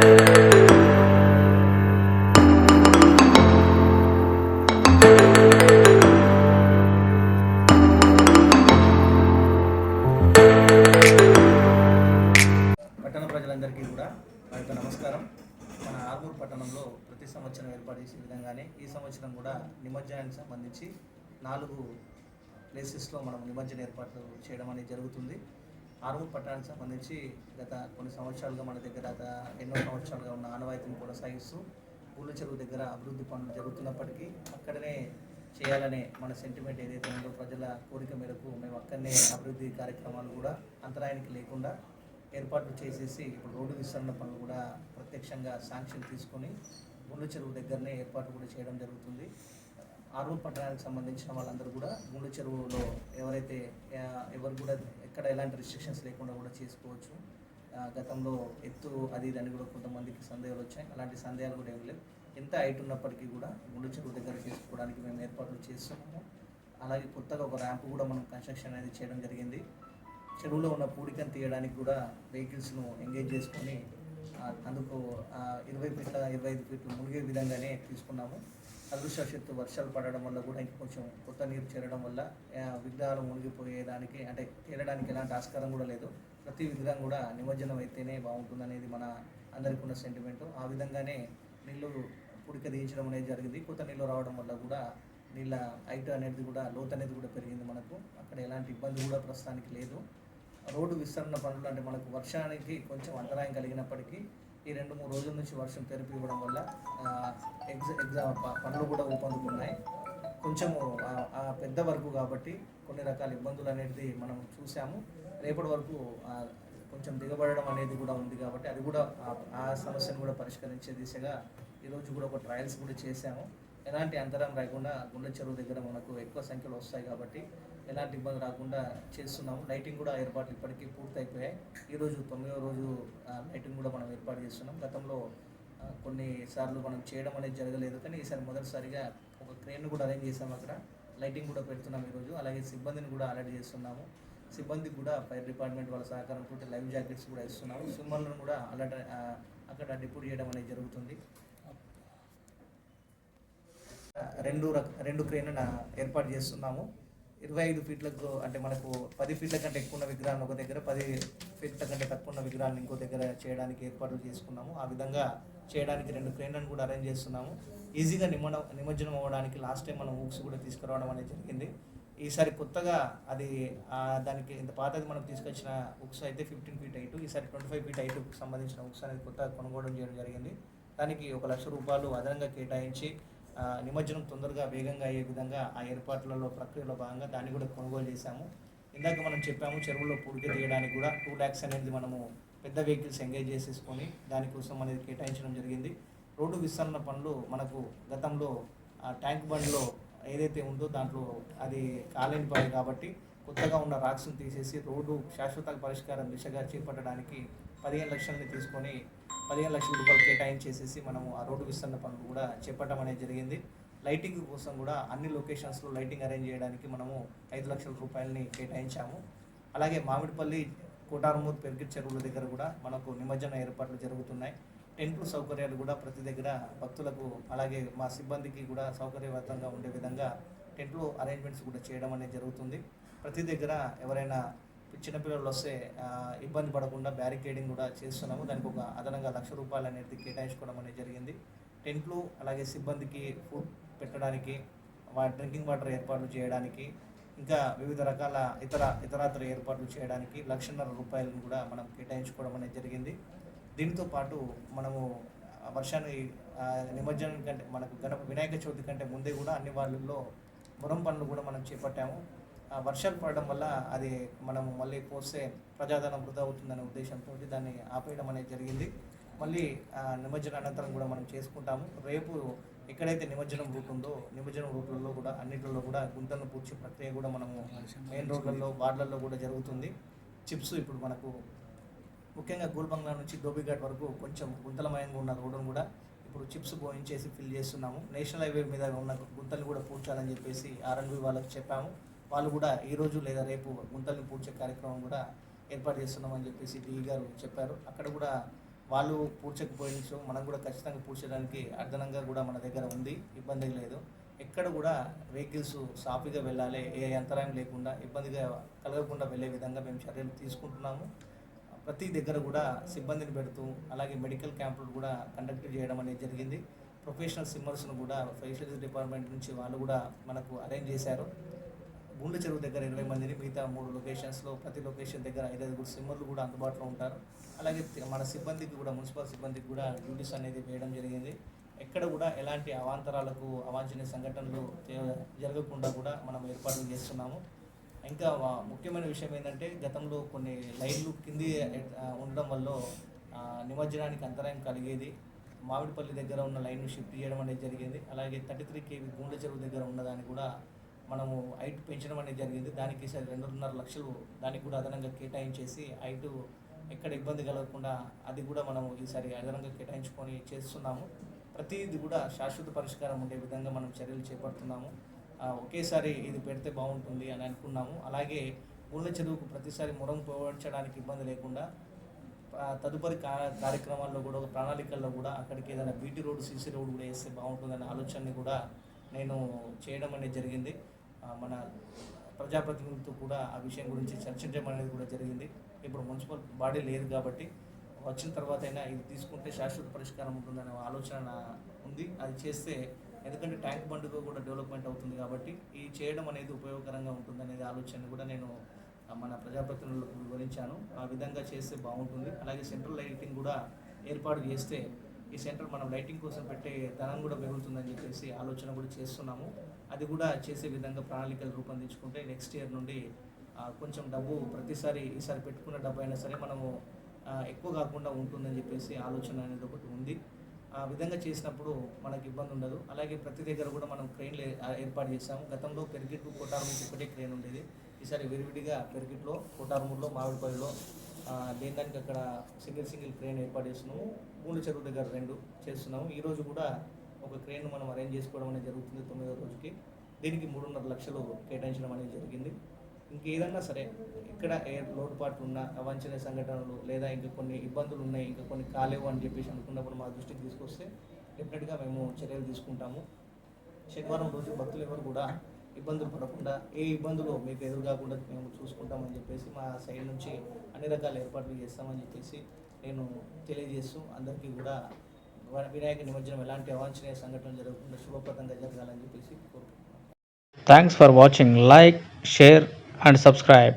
పట్టణ ప్రజలందరికీ కూడా మా యొక్క నమస్కారం. మన ఆర్మూర్ పట్టణంలో ప్రతి సంవత్సరం ఏర్పాటు చేసే విధంగానే ఈ సంవత్సరం కూడా నిమజ్జనానికి సంబంధించి 4 ప్లేసెస్లో మనం నిమజ్జన ఏర్పాట్లు చేయడం అనేది జరుగుతుంది. ఆర్మూర్ పట్టణానికి సంబంధించి గత కొన్ని సంవత్సరాలుగా మన దగ్గర ఎన్నో సంవత్సరాలుగా ఉన్న ఆనవాయితీని కొనసాగిస్తూ పూల చెరువు దగ్గర అభివృద్ధి పనులు జరుగుతున్నప్పటికీ అక్కడనే చేయాలనే మన సెంటిమెంట్ ఏదైతే ఉందో ప్రజల కోరిక మేరకు మేము అక్కడనే అభివృద్ధి కార్యక్రమాలు కూడా అంతరాయానికి లేకుండా ఏర్పాట్లు చేసేసి ఇప్పుడు రోడ్డు విస్తరణ పనులు కూడా ప్రత్యక్షంగా శాంక్షన్ తీసుకొని గుండ్ల చెరువు దగ్గరనే ఏర్పాటు కూడా చేయడం జరుగుతుంది. ఆర్మూర్ పట్టణానికి సంబంధించిన వాళ్ళందరూ కూడా గుండ్ల చెరువులో ఎవరు కూడా ఎక్కడ ఎలాంటి రిస్ట్రిక్షన్స్ లేకుండా కూడా చేసుకోవచ్చు. గతంలో ఎత్తు అది దాన్ని కూడా కొంతమందికి సందేహాలు వచ్చాయి. అలాంటి సందేహాలు కూడా ఏమి లేవు. ఎంత హైట్ ఉన్నప్పటికీ కూడా గుండ్ల చెరువు దగ్గర చేసుకోవడానికి మేము ఏర్పాట్లు చేస్తున్నాము. అలాగే కొత్తగా ఒక ర్యాంపు కూడా మనం కన్స్ట్రక్షన్ అనేది చేయడం జరిగింది. చెరువులో ఉన్న పూడికను తీయడానికి కూడా వెహికల్స్ను ఎంగేజ్ చేసుకొని అందుకు 20 ఫీట్ల 25 ఫీట్లు మునిగే విధంగానే తీసుకున్నాము. అదృష్టవశాత్తు వర్షాలు పడడం వల్ల కూడా ఇంకా కొంచెం కొత్త నీరు చేరడం వల్ల విగ్రహాలు మునిగిపోయేదానికి అంటే తేలడానికి ఎలాంటి ఆస్కారం కూడా లేదు. ప్రతి విగ్రహం కూడా నిమజ్జనం అయితేనే బాగుంటుందనేది మన అందరికీ ఉన్న సెంటిమెంటు. ఆ విధంగానే నీళ్ళు పుడిక దించడం అనేది జరిగింది. కొత్త నీళ్ళు రావడం వల్ల కూడా నీళ్ళ హైట్ అనేది కూడా లోతు అనేది కూడా పెరిగింది. మనకు అక్కడ ఎలాంటి ఇబ్బంది కూడా ప్రస్తుతానికి లేదు. రోడ్డు విస్తరణ పనులు అంటే మనకు వర్షానికి కొంచెం అంతరాయం కలిగినప్పటికీ ఈ 2-3 రోజుల నుంచి వర్షం తెరిపి ఇవ్వడం వల్ల పనులు కూడా ఊపందుకున్నాయి. కొంచెము పెద్ద వరకు కాబట్టి కొన్ని రకాల ఇబ్బందులు అనేది మనం చూసాము. రేపటి వరకు కొంచెం దిగబడడం అనేది కూడా ఉంది కాబట్టి అది కూడా ఆ సమస్యను కూడా పరిష్కరించే దిశగా ఈరోజు కూడా ఒక ట్రయల్స్ కూడా చేశాము. ఎలాంటి అంతరం రాకుండా గుండ్ల చెరువు దగ్గర మనకు ఎక్కువ సంఖ్యలో వస్తాయి కాబట్టి ఎలాంటి ఇబ్బంది రాకుండా చేస్తున్నాము. లైటింగ్ కూడా ఏర్పాట్లు ఇప్పటికీ పూర్తయిపోయాయి. ఈరోజు 9వ రోజు లైటింగ్ కూడా మనం ఏర్పాటు చేస్తున్నాం. గతంలో కొన్నిసార్లు మనం చేయడం అనేది జరగలేదు, కానీ ఈసారి మొదటిసారిగా ఒక క్రేన్ కూడా అరేంజ్ చేసాము. అక్కడ లైటింగ్ కూడా పెడుతున్నాం ఈరోజు. అలాగే సిబ్బందిని కూడా అలర్ట్ చేస్తున్నాము. సిబ్బందికి కూడా ఫైర్ డిపార్ట్మెంట్ వాళ్ళ సహకారంతో లైవ్ జాకెట్స్ కూడా ఇస్తున్నాము. స్విమ్మర్లను కూడా అక్కడ డిప్యూట్ చేయడం అనేది జరుగుతుంది. 2 క్రేన్లను ఏర్పాటు చేస్తున్నాము. 25 ఫీట్లకు అంటే మనకు 10 ఫీట్ల కంటే ఎక్కువ ఉన్న విగ్రహాలను ఒక దగ్గర, 10 ఫీట్ల కంటే తక్కువ ఉన్న విగ్రహాలను ఇంకో దగ్గర చేయడానికి ఏర్పాట్లు చేసుకున్నాము. ఆ విధంగా చేయడానికి 2 క్రేన్లను కూడా అరేంజ్ చేస్తున్నాము. ఈజీగా నిమజ్జనం అవ్వడానికి లాస్ట్ టైం మనం ఊక్స్ కూడా తీసుకురావడం అనేది జరిగింది. ఈసారి కొత్తగా అది దానికి ఇంత పాతది మనం తీసుకొచ్చిన ఉక్స్ అయితే 15 ఫీట్ హైట్, ఈసారి 25 ఫీట్ హైట్కు సంబంధించిన ఉక్స్ అనేది కొత్తగా కొనుగోలు చేయడం జరిగింది. దానికి ₹1,00,000 అదనంగా కేటాయించి నిమజ్జనం తొందరగా వేగంగా అయ్యే విధంగా ఆ ఏర్పాట్లలో ప్రక్రియలో భాగంగా దాన్ని కూడా కొనుగోలు చేశాము. ఇందాక మనం చెప్పాము చెరువులో పూడిక తీయడానికి కూడా 2 lakhs అనేది మనము పెద్ద వెహికల్స్ ఎంగేజ్ చేసేసుకొని దానికోసం అనేది కేటాయించడం జరిగింది. రోడ్డు విస్తరణ పనులు మనకు గతంలో ట్యాంక్ బండ్లో ఏదైతే ఉందో దాంట్లో అది కాలేని పని కాబట్టి కొత్తగా ఉన్న రాక్స్ను తీసేసి రోడ్డు శాశ్వత పరిష్కారం దిశగా చేపట్టడానికి 15 లక్షలని తీసుకొని ₹15 లక్షలు కేటాయించేసేసి మనము ఆ రోడ్డు విస్తరణ పనులు కూడా చేపట్టడం అనేది జరిగింది. లైటింగ్ కోసం కూడా అన్ని లొకేషన్స్లో లైటింగ్ అరేంజ్ చేయడానికి మనము ₹5 లక్షల కేటాయించాము. అలాగే మామిడిపల్లి, కోటారమూర్, పెర్గిట్ చెరువుల దగ్గర కూడా మనకు నిమజ్జన ఏర్పాట్లు జరుగుతున్నాయి. టెంట్లు సౌకర్యాలు కూడా ప్రతి దగ్గర భక్తులకు అలాగే మా సిబ్బందికి కూడా సౌకర్యవంతంగా ఉండే విధంగా టెంట్లు అరేంజ్మెంట్స్ కూడా చేయడం అనేది జరుగుతుంది. ప్రతి దగ్గర ఎవరైనా చిన్నపిల్లలు వస్తే ఇబ్బంది పడకుండా బ్యారికేడింగ్ కూడా చేస్తున్నాము. దానికి ఒక అదనంగా ₹1,00,000 అనేది కేటాయించుకోవడం అనేది జరిగింది. టెంట్లు అలాగే సిబ్బందికి ఫుడ్ పెట్టడానికి, డ్రింకింగ్ వాటర్ ఏర్పాట్లు చేయడానికి, ఇంకా వివిధ రకాల ఇతరాతర ఏర్పాట్లు చేయడానికి ₹1,50,000 కూడా మనం కేటాయించుకోవడం అనేది జరిగింది. దీంతో పాటు మనము వర్షాన్ని నిమజ్జనం కంటే మనకు వినాయక చవితి కంటే ముందే కూడా అన్ని వాళ్ళల్లో మొరం పనులు కూడా మనం చేపట్టాము. వర్షాలు పడడం వల్ల అది మనము మళ్ళీ పోస్తే ప్రజాధనం వృధా అవుతుందనే ఉద్దేశంతో దాన్ని ఆపేయడం అనేది జరిగింది. మళ్ళీ నిమజ్జన అనంతరం కూడా మనం చేసుకుంటాము. రేపు ఎక్కడైతే నిమజ్జనం రూట్ ఉందో నిమజ్జనం రూట్లలో కూడా అన్నింటిలో కూడా గుంతలను పూడ్చే ప్రక్రియ కూడా మనము మెయిన్ రోడ్లలో వార్డులలో కూడా జరుగుతుంది. చిప్స్ ఇప్పుడు మనకు ముఖ్యంగా గోల్బంగ్లా నుంచి ధోబీఘాట్ వరకు కొంచెం గుంతలమయంగా ఉన్న రోడ్డును కూడా ఇప్పుడు చిప్స్ పోయించేసి ఫిల్ చేస్తున్నాము. నేషనల్ హైవే మీద ఉన్న గుంతలు కూడా పూడ్చాలని చెప్పేసి R&B వాళ్ళకి చెప్పాము. వాళ్ళు కూడా ఈరోజు లేదా రేపు గుంతల్ని పూడ్చే కార్యక్రమం కూడా ఏర్పాటు చేస్తున్నామని చెప్పేసి DE గారు చెప్పారు. అక్కడ కూడా వాళ్ళు పూడ్చకపోయించో మనం కూడా ఖచ్చితంగా పూడ్చడానికి అదనంగా కూడా మన దగ్గర ఉంది, ఇబ్బంది లేదు. ఎక్కడ కూడా వెహికల్స్ సాఫీగా వెళ్ళాలి, ఏ అంతరాయం లేకుండా ఇబ్బందిగా కలగకుండా వెళ్ళే విధంగా మేము చర్యలు తీసుకుంటున్నాము. ప్రతి దగ్గర కూడా సిబ్బందిని పెడుతూ అలాగే మెడికల్ క్యాంపులు కూడా కండక్ట్ చేయడం అనేది జరిగింది. ప్రొఫెషనల్ స్విమ్మర్స్ను కూడా ఫిషరీస్ డిపార్ట్మెంట్ నుంచి వాళ్ళు కూడా మనకు అరేంజ్ చేశారు. గుండు చెరువు దగ్గర 20 మందిని, మిగతా 3 లొకేషన్స్లో ప్రతి లొకేషన్ దగ్గర 5 స్విమ్మర్లు కూడా అందుబాటులో ఉంటారు. అలాగే మన సిబ్బందికి కూడా, మున్సిపల్ సిబ్బందికి కూడా డ్యూటీస్ అనేది వేయడం జరిగింది. ఎక్కడ కూడా ఎలాంటి అవాంతరాలకు, అవాంఛనీయ సంఘటనలు జరగకుండా కూడా మనం ఏర్పాట్లు చేస్తున్నాము. ఇంకా ముఖ్యమైన విషయం ఏంటంటే, గతంలో కొన్ని లైన్లు కింది ఉండడం వల్ల నిమజ్జనానికి అంతరాయం కలిగేది. మామిడిపల్లి దగ్గర ఉన్న లైన్ను షిఫ్ట్ చేయడం అనేది జరిగింది. అలాగే 33 kV గుండె చెరువు దగ్గర ఉన్నదాన్ని కూడా మనము హైట్ పెంచడం అనేది జరిగింది. దానికి ఈసారి 2.5 లక్షలు దానికి కూడా అదనంగా కేటాయించేసి హైట్ ఎక్కడ ఇబ్బంది కలగకుండా అది కూడా మనము ఈసారి అదనంగా కేటాయించుకొని చేస్తున్నాము. ప్రతిది కూడా శాశ్వత పరిష్కారం ఉండే విధంగా మనం చర్యలు చేపడుతున్నాము. ఒకేసారి ఇది పెడితే బాగుంటుంది అని అనుకున్నాము. అలాగే గుండె చెరువుకు ప్రతిసారి మురం పోయించడానికి ఇబ్బంది లేకుండా తదుపరి కార్యక్రమాల్లో కూడా, ప్రణాళికల్లో కూడా అక్కడికి ఏదైనా బీటీ రోడ్డు, సీసీ రోడ్డు కూడా వేస్తే బాగుంటుందనే ఆలోచనని కూడా నేను చేయడం అనేది జరిగింది. మన ప్రజాప్రతినిధులతో కూడా ఆ విషయం గురించి చర్చించడం అనేది కూడా జరిగింది. ఇప్పుడు మున్సిపల్ బాడీ లేదు కాబట్టి వచ్చిన తర్వాత అయినా ఇది తీసుకుంటే శాశ్వత పరిష్కారం ఉంటుందనే ఆలోచన ఉంది. అది చేస్తే, ఎందుకంటే ట్యాంక్ బండ్గా కూడా డెవలప్మెంట్ అవుతుంది కాబట్టి ఈ చేయడం అనేది ఉపయోగకరంగా ఉంటుందనేది ఆలోచన కూడా నేను మన ప్రజాప్రతినిధులకు వివరించాను. ఆ విధంగా చేస్తే బాగుంటుంది. అలాగే సెంట్రల్ లైటింగ్ కూడా ఏర్పాటు చేస్తే ఈ సెంటర్ మనం లైటింగ్ కోసం పెట్టే ధనం కూడా పెరుగుతుందని చెప్పేసి ఆలోచన కూడా చేస్తున్నాము. అది కూడా చేసే విధంగా ప్రణాళికలు రూపొందించుకుంటే నెక్స్ట్ ఇయర్ నుండి కొంచెం డబ్బు ప్రతిసారి ఈసారి పెట్టుకున్న డబ్బు అయినా సరే మనము ఎక్కువ కాకుండా ఉంటుందని చెప్పేసి ఆలోచన అనేది ఒకటి ఉంది. ఆ విధంగా చేసినప్పుడు మనకి ఇబ్బంది ఉండదు. అలాగే ప్రతి దగ్గర కూడా మనం క్రెయిన్లు ఏర్పాటు చేసాము. గతంలో పెరిగిట్ కోటార్మూర్కి ఒకటే క్రెయిన్ ఉండేది. ఈసారి విరివిడిగా పెరిగిట్లో, కోటార్మూర్లో, మామిడిపల్లిలో దేనికి అక్కడ సింగిల్ క్రెయిన్ ఏర్పాటు చేస్తున్నాము. గుండె చెరువు దగ్గర 2 చేస్తున్నాము. ఈరోజు కూడా ఒక క్రెయిన్ మనం అరేంజ్ చేసుకోవడం అనేది జరుగుతుంది 9వ రోజుకి. దీనికి 3.5 లక్షలు కేటాయించడం అనేది జరిగింది. ఇంకేదన్నా సరే ఇక్కడ లోటుపాట్లు ఉన్న అవాంఛనీయ సంఘటనలు లేదా ఇంకా కొన్ని ఇబ్బందులు ఉన్నాయి, ఇంకా కొన్ని కాలేవు అని చెప్పేసి అనుకున్నప్పుడు మా దృష్టికి తీసుకొస్తే డెఫినెట్గా మేము చర్యలు తీసుకుంటాము. శనివారం రోజు భక్తులు ఎవరు కూడా ఇబ్బందులు పడకుండా, ఏ ఇబ్బందులు మీకు ఎదురు కాకుండా మేము చూసుకుంటామని చెప్పేసి మా సైడ్ నుంచి అన్ని రకాల ఏర్పాట్లు చేస్తామని చెప్పేసి నేను తెలియజేస్తూ అందరికీ కూడా వినాయక నిమజ్జనం ఎలాంటి అవాంఛనీయ సంఘటనలు జరగకుండా శుభప్రదంగా జరగాలని చెప్పేసి కోరుకుంటున్నాను. Thanks for watching. Like, share and subscribe.